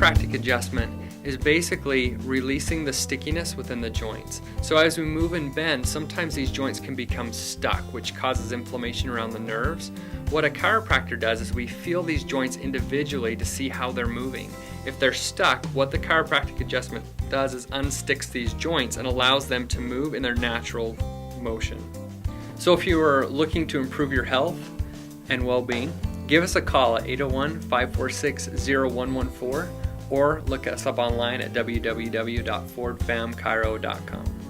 chiropractic adjustment is basically releasing the stickiness within the joints. So as we move and bend, sometimes these joints can become stuck, which causes inflammation around the nerves. What a chiropractor does is we feel these joints individually to see how they're moving. If they're stuck, what the chiropractic adjustment does is unsticks these joints and allows them to move in their natural motion. So if you are looking to improve your health and well-being, give us a call at 801-546-0114 or look us up online at www.fordfamchiro.com.